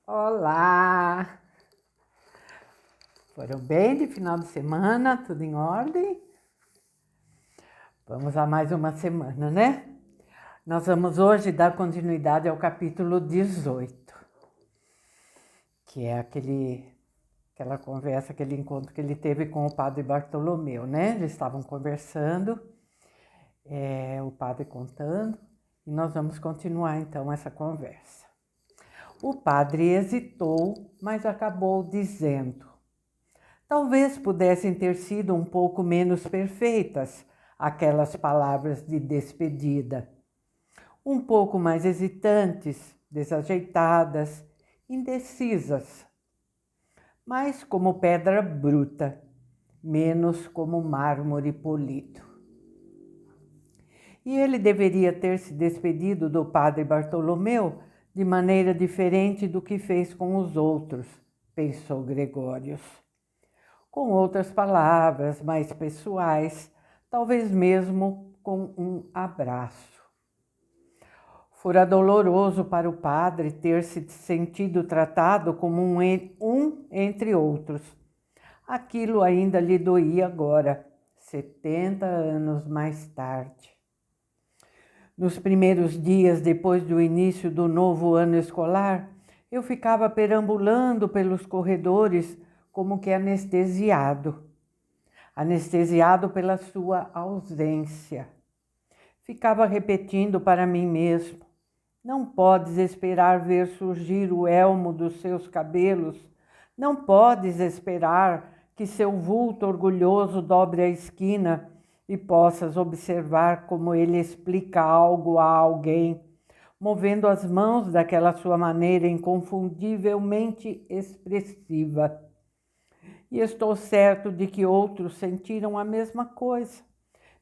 Olá! Foram bem de final de semana, tudo em ordem? Vamos a mais uma semana, né? Nós vamos hoje dar continuidade ao capítulo 18, que é aquela conversa, aquele encontro que ele teve com o padre Bartolomeu, né? Eles estavam conversando, o padre contando, e nós vamos continuar então essa conversa. O padre hesitou, mas acabou dizendo: talvez pudessem ter sido um pouco menos perfeitas aquelas palavras de despedida, um pouco mais hesitantes, desajeitadas, indecisas, mais como pedra bruta, menos como mármore polido. E ele deveria ter se despedido do padre Bartolomeu de maneira diferente do que fez com os outros, pensou Gregórios. Com outras palavras mais pessoais, talvez mesmo com um abraço. Fora doloroso para o padre ter se sentido tratado como um entre outros. Aquilo ainda lhe doía agora, 70 anos mais tarde. Nos primeiros dias depois do início do novo ano escolar, eu ficava perambulando pelos corredores como que anestesiado pela sua ausência. Ficava repetindo para mim mesmo: não podes esperar ver surgir o elmo dos seus cabelos, não podes esperar que seu vulto orgulhoso dobre a esquina e possas observar como ele explica algo a alguém, movendo as mãos daquela sua maneira inconfundivelmente expressiva. E estou certo de que outros sentiram a mesma coisa,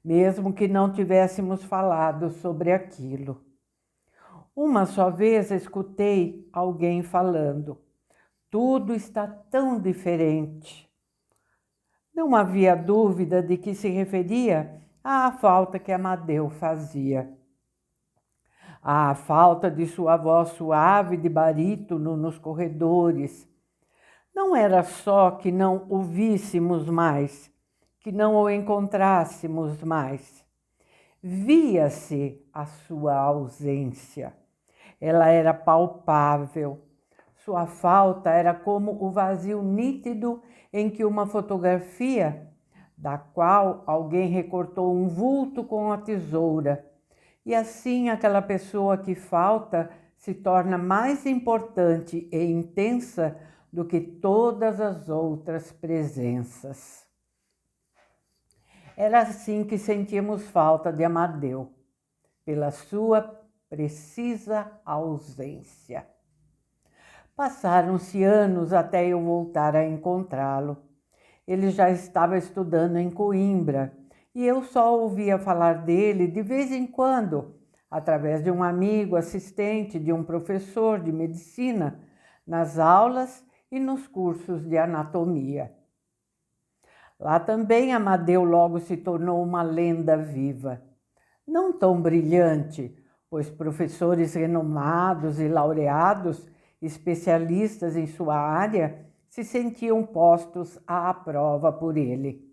mesmo que não tivéssemos falado sobre aquilo. Uma só vez escutei alguém falando: tudo está tão diferente. Não havia dúvida de que se referia à falta que Amadeu fazia. À falta de sua voz suave de barítono nos corredores. Não era só que não o víssemos mais, que não o encontrássemos mais. Via-se a sua ausência. Ela era palpável. Sua falta era como o vazio nítido em que uma fotografia, da qual alguém recortou um vulto com a tesoura. E assim aquela pessoa que falta se torna mais importante e intensa do que todas as outras presenças. Era assim que sentíamos falta de Amadeu, pela sua precisa ausência. Passaram-se anos até eu voltar a encontrá-lo. Ele já estava estudando em Coimbra e eu só ouvia falar dele de vez em quando, através de um amigo assistente de um professor de medicina, nas aulas e nos cursos de anatomia. Lá também Amadeu logo se tornou uma lenda viva. Não tão brilhante, pois professores renomados e laureados, especialistas em sua área, se sentiam postos à prova por ele.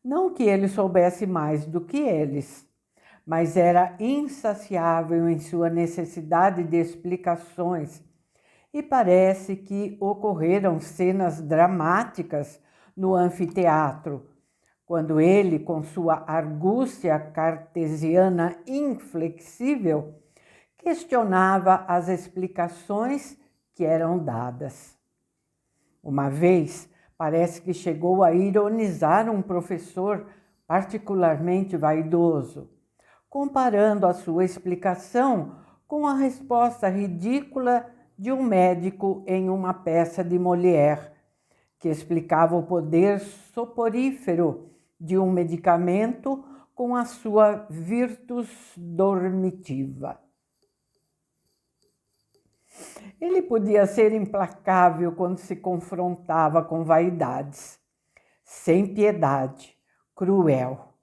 Não que ele soubesse mais do que eles, mas era insaciável em sua necessidade de explicações, e parece que ocorreram cenas dramáticas no anfiteatro, quando ele, com sua argúcia cartesiana inflexível, questionava as explicações que eram dadas. Uma vez, parece que chegou a ironizar um professor particularmente vaidoso, comparando a sua explicação com a resposta ridícula de um médico em uma peça de Molière, que explicava o poder soporífero de um medicamento com a sua virtus dormitiva. Ele podia ser implacável quando se confrontava com vaidades, sem piedade, cruel.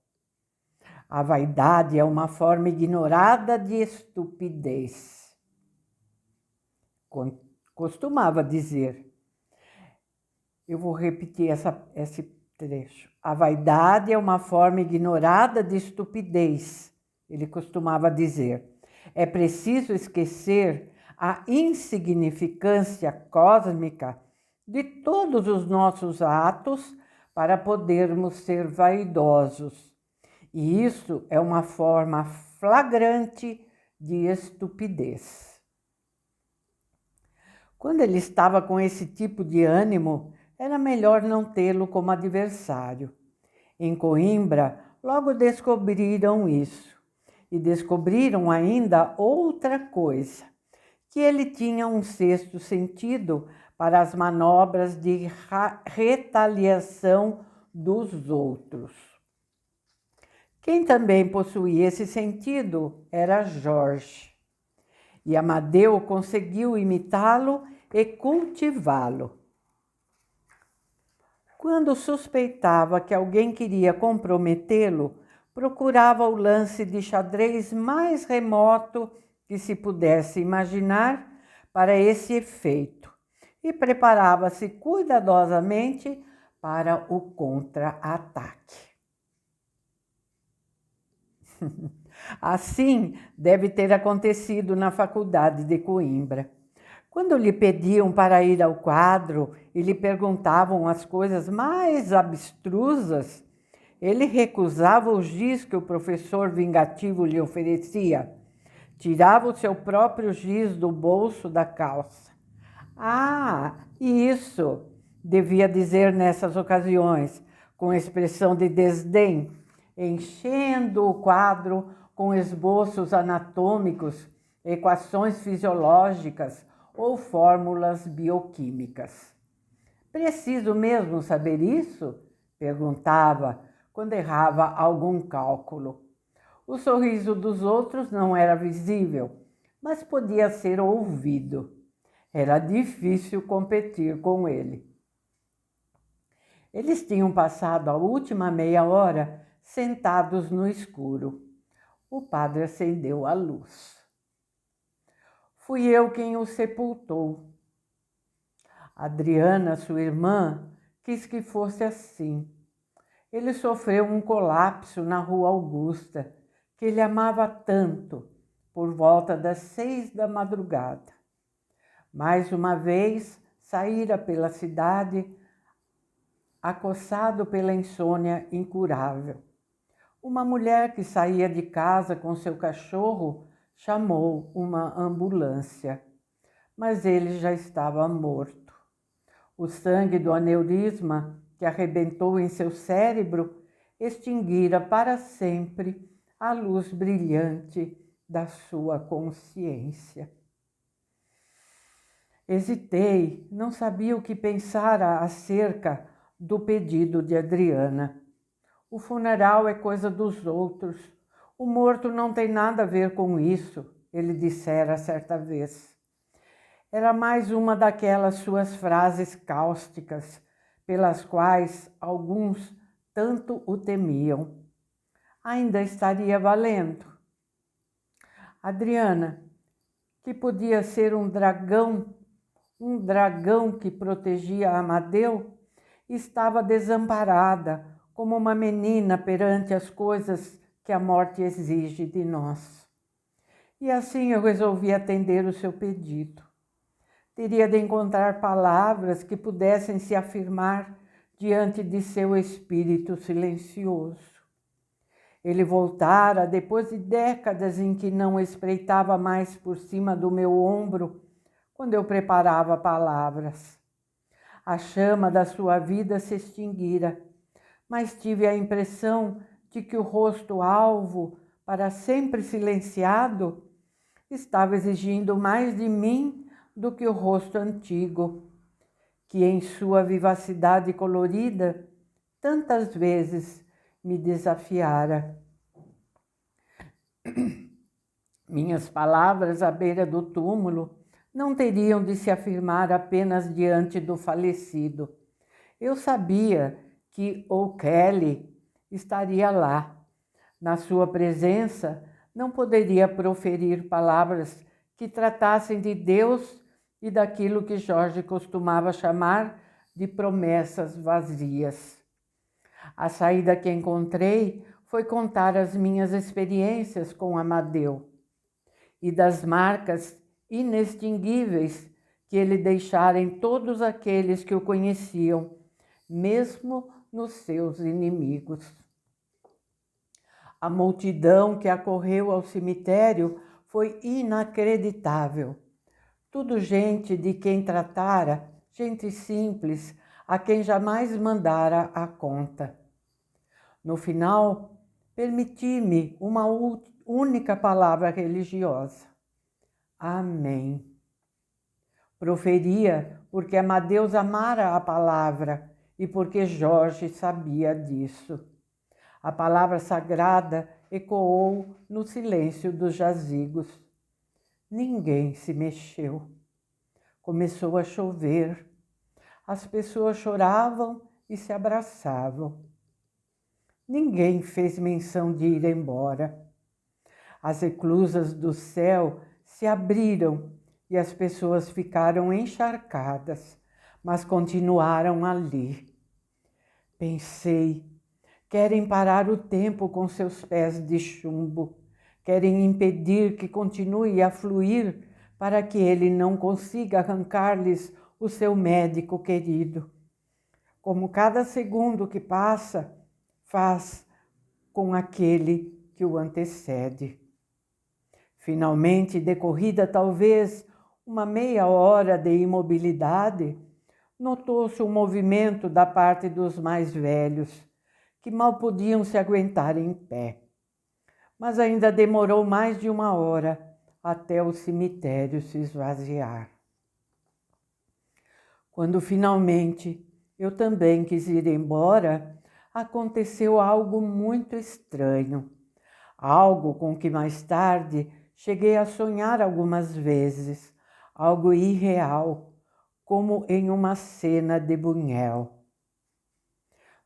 A vaidade é uma forma ignorada de estupidez. Costumava dizer. Eu vou repetir esse trecho. A vaidade é uma forma ignorada de estupidez, ele costumava dizer. É preciso esquecer a insignificância cósmica de todos os nossos atos para podermos ser vaidosos. E isso é uma forma flagrante de estupidez. Quando ele estava com esse tipo de ânimo, era melhor não tê-lo como adversário. Em Coimbra, logo descobriram isso. E descobriram ainda outra coisa, que ele tinha um sexto sentido para as manobras de retaliação dos outros. Quem também possuía esse sentido era Jorge. E Amadeu conseguiu imitá-lo e cultivá-lo. Quando suspeitava que alguém queria comprometê-lo, procurava o lance de xadrez mais remoto que se pudesse imaginar para esse efeito e preparava-se cuidadosamente para o contra-ataque. Assim deve ter acontecido na faculdade de Coimbra. Quando lhe pediam para ir ao quadro e lhe perguntavam as coisas mais abstrusas, ele recusava o giz que o professor vingativo lhe oferecia. Tirava o seu próprio giz do bolso da calça. Ah, isso! Devia dizer nessas ocasiões, com expressão de desdém, enchendo o quadro com esboços anatômicos, equações fisiológicas ou fórmulas bioquímicas. Preciso mesmo saber isso? Perguntava, quando errava algum cálculo. O sorriso dos outros não era visível, mas podia ser ouvido. Era difícil competir com ele. Eles tinham passado a última meia hora sentados no escuro. O padre acendeu a luz. Fui eu quem o sepultou. Adriana, sua irmã, quis que fosse assim. Ele sofreu um colapso na Rua Augusta, que ele amava tanto, por volta das 6 da madrugada. Mais uma vez, saíra pela cidade, acossado pela insônia incurável. Uma mulher que saía de casa com seu cachorro chamou uma ambulância, mas ele já estava morto. O sangue do aneurisma que arrebentou em seu cérebro extinguira para sempre a luz brilhante da sua consciência. Hesitei, não sabia o que pensar acerca do pedido de Adriana. O funeral é coisa dos outros. O morto não tem nada a ver com isso, ele dissera certa vez. Era mais uma daquelas suas frases cáusticas, pelas quais alguns tanto o temiam. Ainda estaria valendo. Adriana, que podia ser um dragão que protegia Amadeu, estava desamparada, como uma menina perante as coisas que a morte exige de nós. E assim eu resolvi atender o seu pedido. Teria de encontrar palavras que pudessem se afirmar diante de seu espírito silencioso. Ele voltara depois de décadas em que não espreitava mais por cima do meu ombro, quando eu preparava palavras. A chama da sua vida se extinguira, mas tive a impressão de que o rosto alvo, para sempre silenciado, estava exigindo mais de mim do que o rosto antigo, que em sua vivacidade colorida tantas vezes me desafiara. Minhas palavras à beira do túmulo não teriam de se afirmar apenas diante do falecido. Eu sabia que O'Kelly estaria lá. Na sua presença, não poderia proferir palavras que tratassem de Deus e daquilo que Jorge costumava chamar de promessas vazias. A saída que encontrei foi contar as minhas experiências com Amadeu e das marcas inextinguíveis que ele deixara em todos aqueles que o conheciam, mesmo nos seus inimigos. A multidão que acorreu ao cemitério foi inacreditável. Tudo gente de quem tratara, gente simples, a quem jamais mandara a conta. No final, permiti-me uma única palavra religiosa. Amém. Proferia porque Amadeus amara a palavra e porque Jorge sabia disso. A palavra sagrada ecoou no silêncio dos jazigos. Ninguém se mexeu. Começou a chover. As pessoas choravam e se abraçavam. Ninguém fez menção de ir embora. As eclusas do céu se abriram e as pessoas ficaram encharcadas, mas continuaram ali. Pensei, querem parar o tempo com seus pés de chumbo, querem impedir que continue a fluir para que ele não consiga arrancar-lhes o seu médico querido. Como cada segundo que passa, faz com aquele que o antecede. Finalmente, decorrida talvez uma meia hora de imobilidade, notou-se um movimento da parte dos mais velhos, que mal podiam se aguentar em pé. Mas ainda demorou mais de uma hora até o cemitério se esvaziar. Quando finalmente eu também quis ir embora, aconteceu algo muito estranho, algo com que mais tarde cheguei a sonhar algumas vezes, algo irreal, como em uma cena de Buñuel.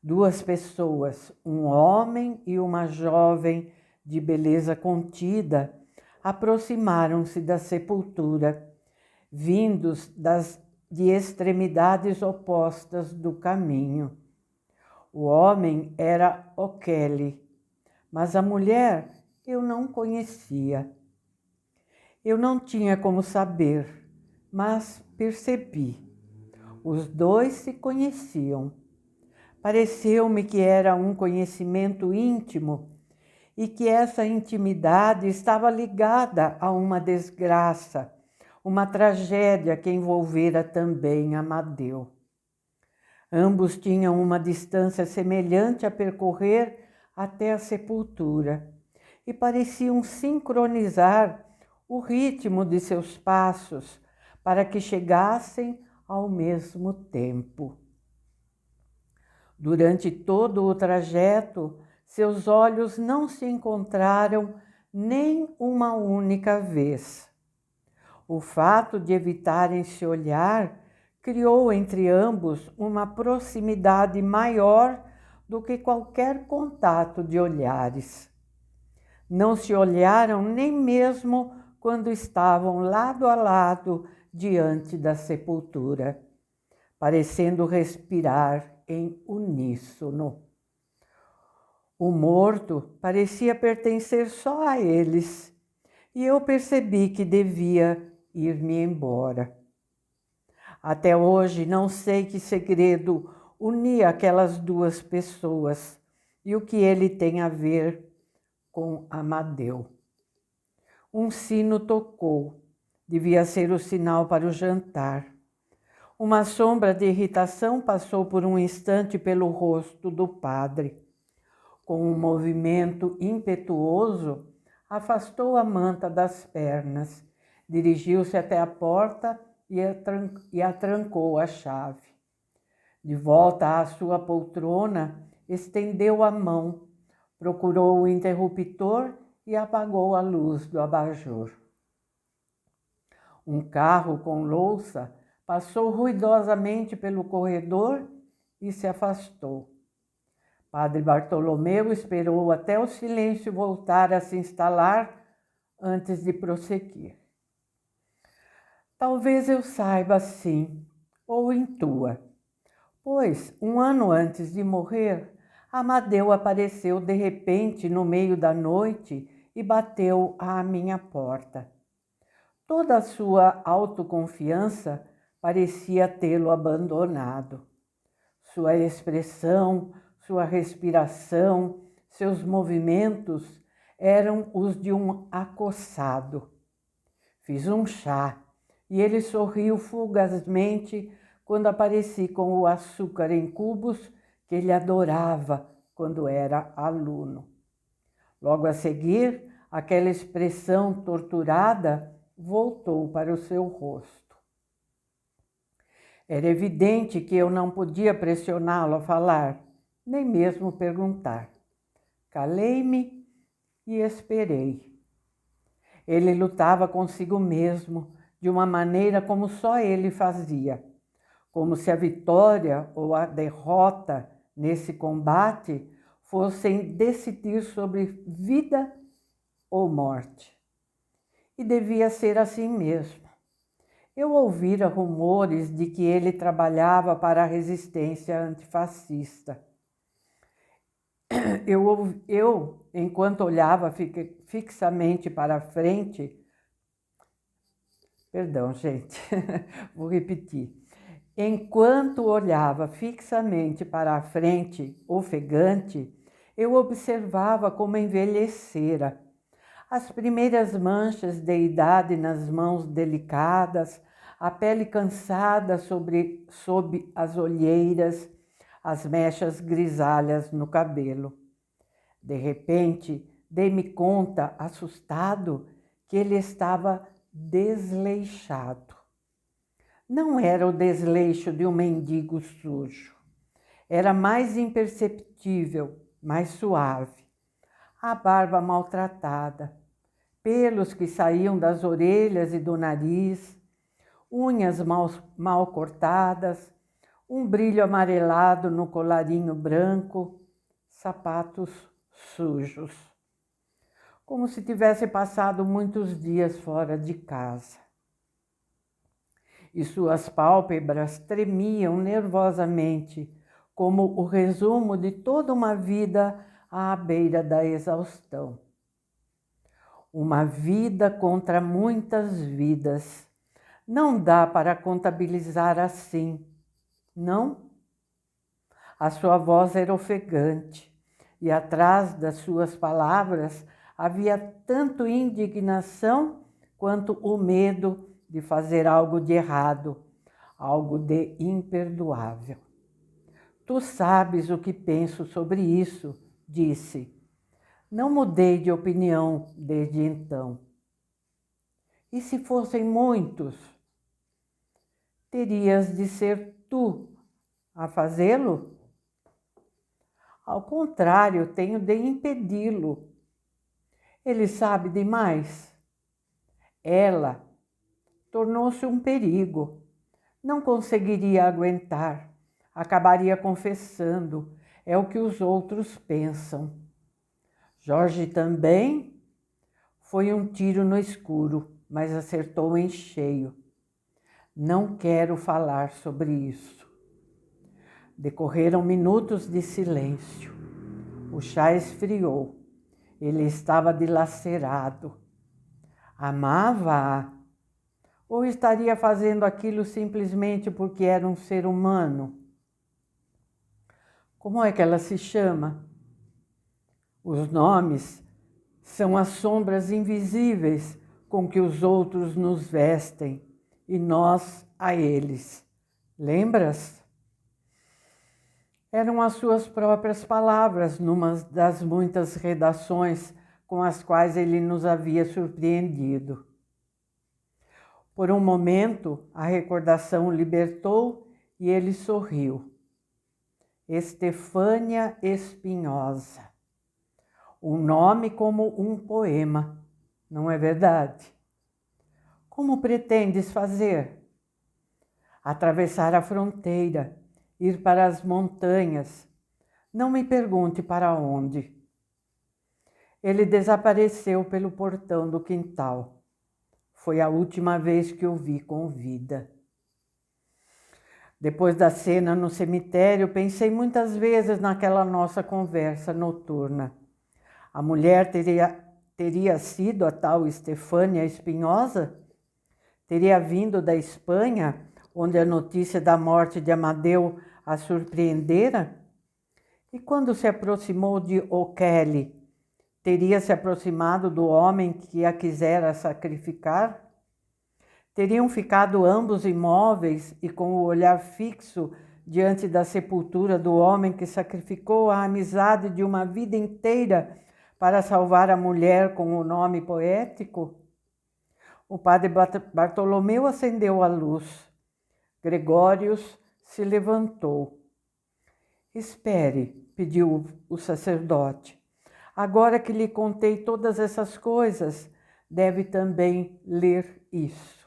Duas pessoas, um homem e uma jovem de beleza contida, aproximaram-se da sepultura, vindos de extremidades opostas do caminho. O homem era O'Kelly, mas a mulher eu não conhecia. Eu não tinha como saber, mas percebi. Os dois se conheciam. Pareceu-me que era um conhecimento íntimo e que essa intimidade estava ligada a uma desgraça, uma tragédia que envolvera também Amadeu. Ambos tinham uma distância semelhante a percorrer até a sepultura e pareciam sincronizar o ritmo de seus passos para que chegassem ao mesmo tempo. Durante todo o trajeto, seus olhos não se encontraram nem uma única vez. O fato de evitarem se olhar criou entre ambos uma proximidade maior do que qualquer contato de olhares. Não se olharam nem mesmo quando estavam lado a lado diante da sepultura, parecendo respirar em uníssono. O morto parecia pertencer só a eles, e eu percebi que devia ir-me embora. Até hoje não sei que segredo unia aquelas duas pessoas e o que ele tem a ver com Amadeu. Um sino tocou, devia ser o sinal para o jantar. Uma sombra de irritação passou por um instante pelo rosto do padre. Com um movimento impetuoso, afastou a manta das pernas, dirigiu-se até a porta e a trancou a chave. De volta à sua poltrona, estendeu a mão, procurou o interruptor e apagou a luz do abajur. Um carro com louça passou ruidosamente pelo corredor e se afastou. Padre Bartolomeu esperou até o silêncio voltar a se instalar antes de prosseguir. Talvez eu saiba sim, ou intua, pois 1 ano antes de morrer, Amadeu apareceu de repente no meio da noite e bateu à minha porta. Toda a sua autoconfiança parecia tê-lo abandonado. Sua expressão, sua respiração, seus movimentos eram os de um acossado. Fiz um chá e ele sorriu fugazmente quando apareci com o açúcar em cubos que ele adorava quando era aluno. Logo a seguir, aquela expressão torturada voltou para o seu rosto. Era evidente que eu não podia pressioná-lo a falar, nem mesmo perguntar. Calei-me e esperei. Ele lutava consigo mesmo, de uma maneira como só ele fazia, como se a vitória ou a derrota nesse combate fossem decidir sobre vida ou morte. E devia ser assim mesmo. Eu ouvira rumores de que ele trabalhava para a resistência antifascista. Enquanto olhava fixamente para a frente, perdão, gente, vou repetir. Enquanto olhava fixamente para a frente, ofegante, eu observava como envelhecera. As primeiras manchas de idade nas mãos delicadas, a pele cansada sob as olheiras, as mechas grisalhas no cabelo. De repente, dei-me conta, assustado, que ele estava desleixado. Não era o desleixo de um mendigo sujo. Era mais imperceptível, mais suave. A barba maltratada, pelos que saíam das orelhas e do nariz, unhas mal cortadas, um brilho amarelado no colarinho branco, sapatos sujos. Como se tivesse passado muitos dias fora de casa. E suas pálpebras tremiam nervosamente, como o resumo de toda uma vida à beira da exaustão. Uma vida contra muitas vidas. Não dá para contabilizar assim, não? A sua voz era ofegante e atrás das suas palavras havia tanto indignação quanto o medo de fazer algo de errado, algo de imperdoável. Tu sabes o que penso sobre isso, disse. Não mudei de opinião desde então. E se fossem muitos? Terias de ser tu a fazê-lo? Ao contrário, tenho de impedi-lo. Ele sabe demais. Ela tornou-se um perigo. Não conseguiria aguentar. Acabaria confessando. É o que os outros pensam. Jorge também foi um tiro no escuro, mas acertou em cheio. Não quero falar sobre isso. Decorreram minutos de silêncio. O chá esfriou. Ele estava dilacerado. Amava-a? Ou estaria fazendo aquilo simplesmente porque era um ser humano? Como é que ela se chama? Os nomes são as sombras invisíveis com que os outros nos vestem e nós a eles. Lembras? Eram as suas próprias palavras numa das muitas redações com as quais ele nos havia surpreendido. Por um momento, a recordação o libertou e ele sorriu. Estefânia Espinhosa. Um nome como um poema, não é verdade? Como pretendes fazer? Atravessar a fronteira, ir para as montanhas. Não me pergunte para onde. Ele desapareceu pelo portão do quintal. Foi a última vez que o vi com vida. Depois da cena no cemitério, pensei muitas vezes naquela nossa conversa noturna. A mulher teria sido a tal Estefânia Espinhosa? Teria vindo da Espanha, onde a notícia da morte de Amadeu a surpreendera? E quando se aproximou de O'Kelly, teria se aproximado do homem que a quisera sacrificar? Teriam ficado ambos imóveis e com o olhar fixo diante da sepultura do homem que sacrificou a amizade de uma vida inteira para salvar a mulher com o nome poético? O padre Bartolomeu acendeu a luz. Gregórios se levantou. Espere, pediu o sacerdote. Agora que lhe contei todas essas coisas, deve também ler isso.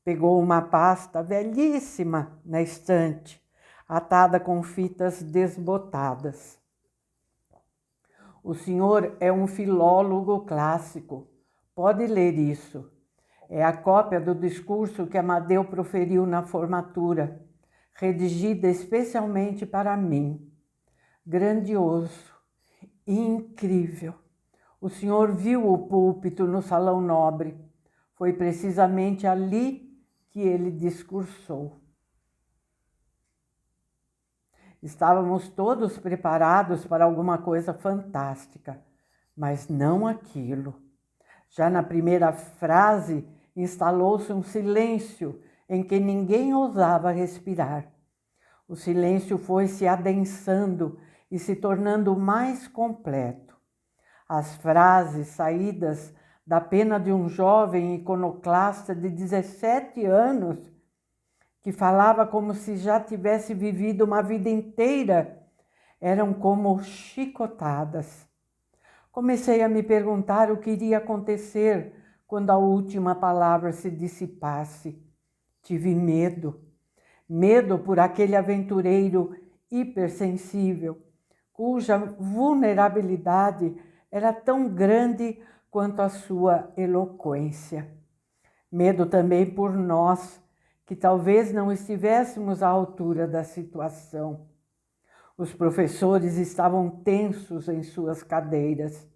Pegou uma pasta velhíssima na estante, atada com fitas desbotadas. O senhor é um filólogo clássico. Pode ler isso. É a cópia do discurso que Amadeu proferiu na formatura, redigida especialmente para mim. Grandioso, incrível. O senhor viu o púlpito no Salão Nobre. Foi precisamente ali que ele discursou. Estávamos todos preparados para alguma coisa fantástica, mas não aquilo. Já na primeira frase, instalou-se um silêncio em que ninguém ousava respirar. O silêncio foi se adensando e se tornando mais completo. As frases saídas da pena de um jovem iconoclasta de 17 anos, que falava como se já tivesse vivido uma vida inteira, eram como chicotadas. Comecei a me perguntar o que iria acontecer quando a última palavra se dissipasse. Tive medo. Medo por aquele aventureiro hipersensível, cuja vulnerabilidade era tão grande quanto a sua eloquência. Medo também por nós, que talvez não estivéssemos à altura da situação. Os professores estavam tensos em suas cadeiras.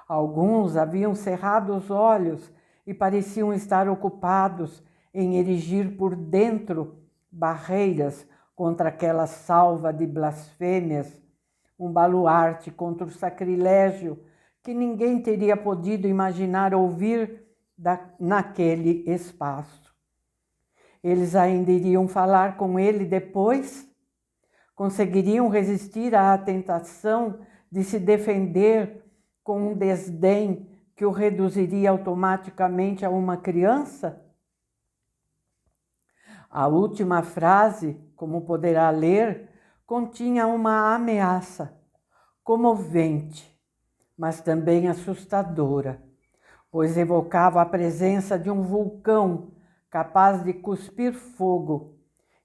Alguns haviam cerrado os olhos e pareciam estar ocupados em erigir por dentro barreiras contra aquela salva de blasfêmias, um baluarte contra o sacrilégio que ninguém teria podido imaginar ouvir naquele espaço. Eles ainda iriam falar com ele depois? Conseguiriam resistir à tentação de se defender com um desdém que o reduziria automaticamente a uma criança? A última frase, como poderá ler, continha uma ameaça comovente, mas também assustadora, pois evocava a presença de um vulcão capaz de cuspir fogo,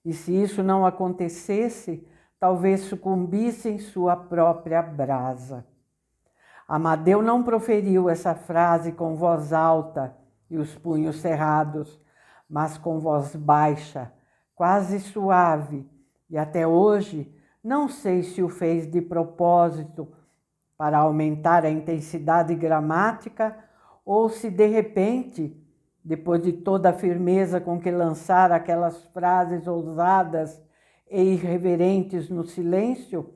e se isso não acontecesse, talvez sucumbisse em sua própria brasa. Amadeu não proferiu essa frase com voz alta e os punhos cerrados, mas com voz baixa, quase suave, e até hoje não sei se o fez de propósito para aumentar a intensidade gramática ou se de repente, depois de toda a firmeza com que lançara aquelas frases ousadas e irreverentes no silêncio,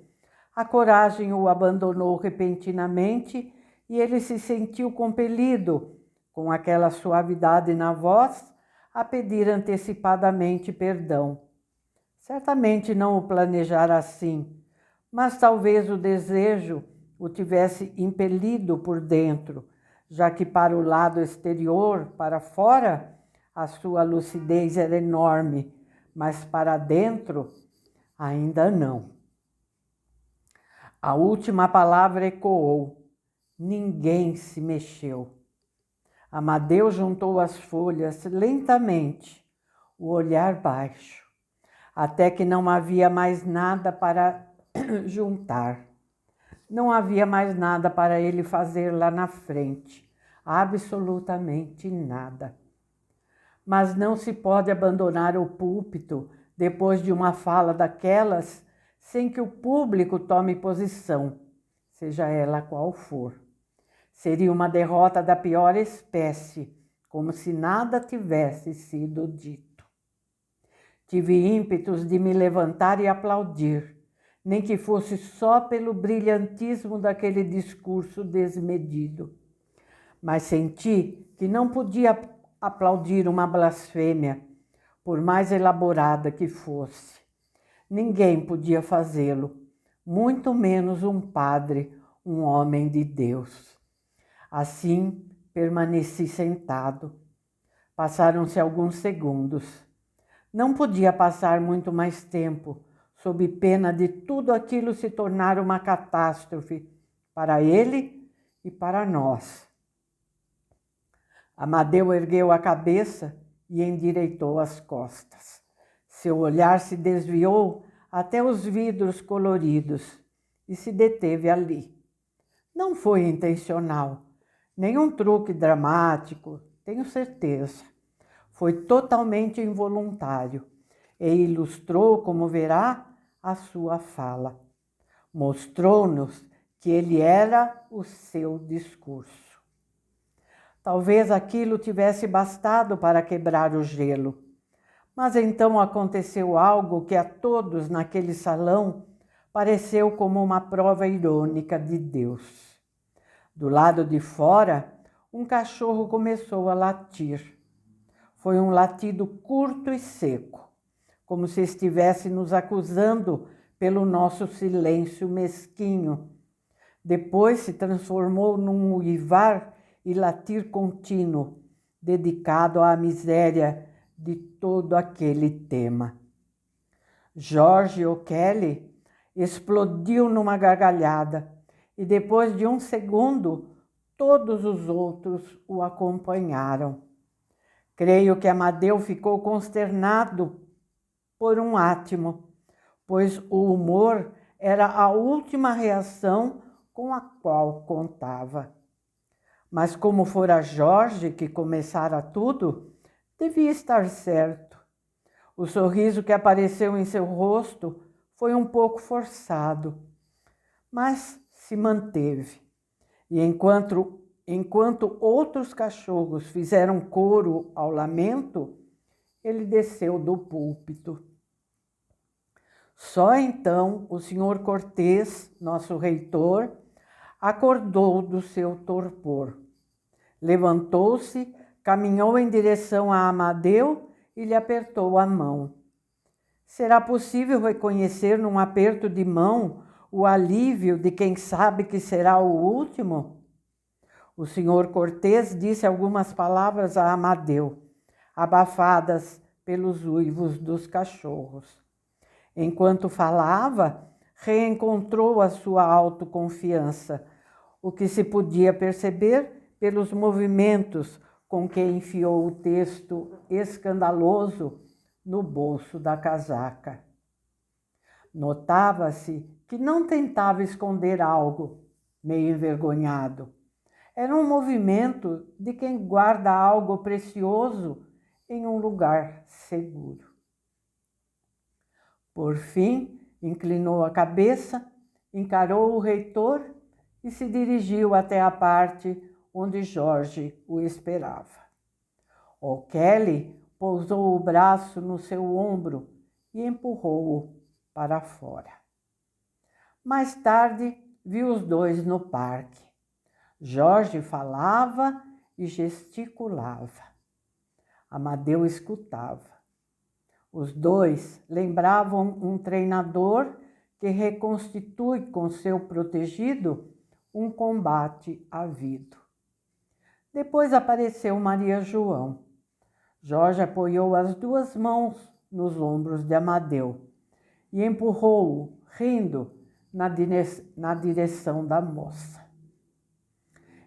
a coragem o abandonou repentinamente e ele se sentiu compelido, com aquela suavidade na voz, a pedir antecipadamente perdão. Certamente não o planejara assim, mas talvez o desejo o tivesse impelido por dentro, já que para o lado exterior, para fora, a sua lucidez era enorme, mas para dentro, ainda não. A última palavra ecoou. Ninguém se mexeu. Amadeu juntou as folhas lentamente, o olhar baixo, até que não havia mais nada para juntar. Não havia mais nada para ele fazer lá na frente, absolutamente nada. Mas não se pode abandonar o púlpito depois de uma fala daquelas sem que o público tome posição, seja ela qual for. Seria uma derrota da pior espécie, como se nada tivesse sido dito. Tive ímpetos de me levantar e aplaudir, nem que fosse só pelo brilhantismo daquele discurso desmedido. Mas senti que não podia aplaudir uma blasfêmia, por mais elaborada que fosse. Ninguém podia fazê-lo, muito menos um padre, um homem de Deus. Assim, permaneci sentado. Passaram-se alguns segundos. Não podia passar muito mais tempo, sob pena de tudo aquilo se tornar uma catástrofe para ele e para nós. Amadeu ergueu a cabeça e endireitou as costas. Seu olhar se desviou até os vidros coloridos e se deteve ali. Não foi intencional, nenhum truque dramático, tenho certeza. Foi totalmente involuntário e ilustrou, como verá, a sua fala. Mostrou-nos que ele era o seu discurso. Talvez aquilo tivesse bastado para quebrar o gelo. Mas então aconteceu algo que a todos naquele salão pareceu como uma prova irônica de Deus. Do lado de fora, um cachorro começou a latir. Foi um latido curto e seco, como se estivesse nos acusando pelo nosso silêncio mesquinho. Depois se transformou num uivar e latir contínuo, dedicado à miséria de todo aquele tema. George O'Kelly explodiu numa gargalhada e depois de um segundo, todos os outros o acompanharam. Creio que Amadeu ficou consternado por um átimo, pois o humor era a última reação com a qual contava. Mas como fora Jorge que começara tudo, devia estar certo. O sorriso que apareceu em seu rosto foi um pouco forçado, mas se manteve. E enquanto outros cachorros fizeram coro ao lamento, ele desceu do púlpito. Só então o senhor Cortês, nosso reitor, acordou do seu torpor. Levantou-se, caminhou em direção a Amadeu e lhe apertou a mão. Será possível reconhecer num aperto de mão o alívio de quem sabe que será o último? O senhor Cortês disse algumas palavras a Amadeu, abafadas pelos uivos dos cachorros. Enquanto falava, reencontrou a sua autoconfiança, o que se podia perceber pelos movimentos com que enfiou o texto escandaloso no bolso da casaca. Notava-se que não tentava esconder algo, meio envergonhado. Era um movimento de quem guarda algo precioso em um lugar seguro. Por fim, inclinou a cabeça, encarou o reitor e se dirigiu até a parte onde Jorge o esperava. O'Kelly pousou o braço no seu ombro e empurrou-o para fora. Mais tarde, viu os dois no parque. Jorge falava e gesticulava. Amadeu escutava. Os dois lembravam um treinador que reconstitui com seu protegido um combate havido. Depois apareceu Maria João. Jorge apoiou as duas mãos nos ombros de Amadeu e empurrou-o, rindo, na direção da moça.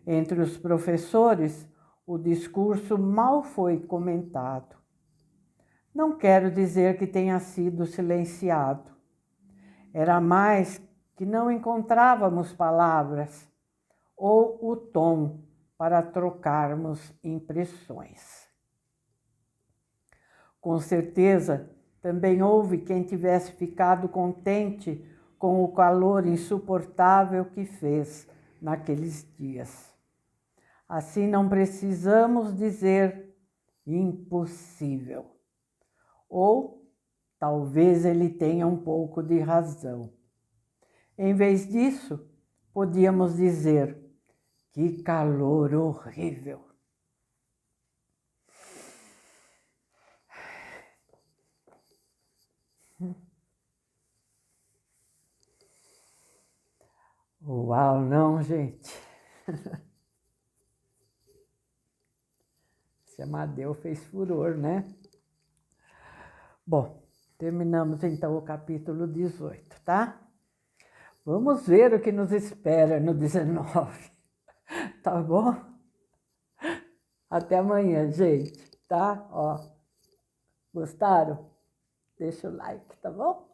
Entre os professores, o discurso mal foi comentado. Não quero dizer que tenha sido silenciado. Era mais que não encontrávamos palavras ou o tom para trocarmos impressões. Com certeza, também houve quem tivesse ficado contente com o calor insuportável que fez naqueles dias. Assim não precisamos dizer impossível. Ou talvez ele tenha um pouco de razão. Em vez disso, podíamos dizer: que calor horrível! Uau, não, gente! Esse Amadeu fez furor, né? Bom, terminamos então o capítulo 18, tá? Vamos ver o que nos espera no 19, tá bom? Até amanhã, gente, tá? Ó, gostaram? Deixa o like, tá bom?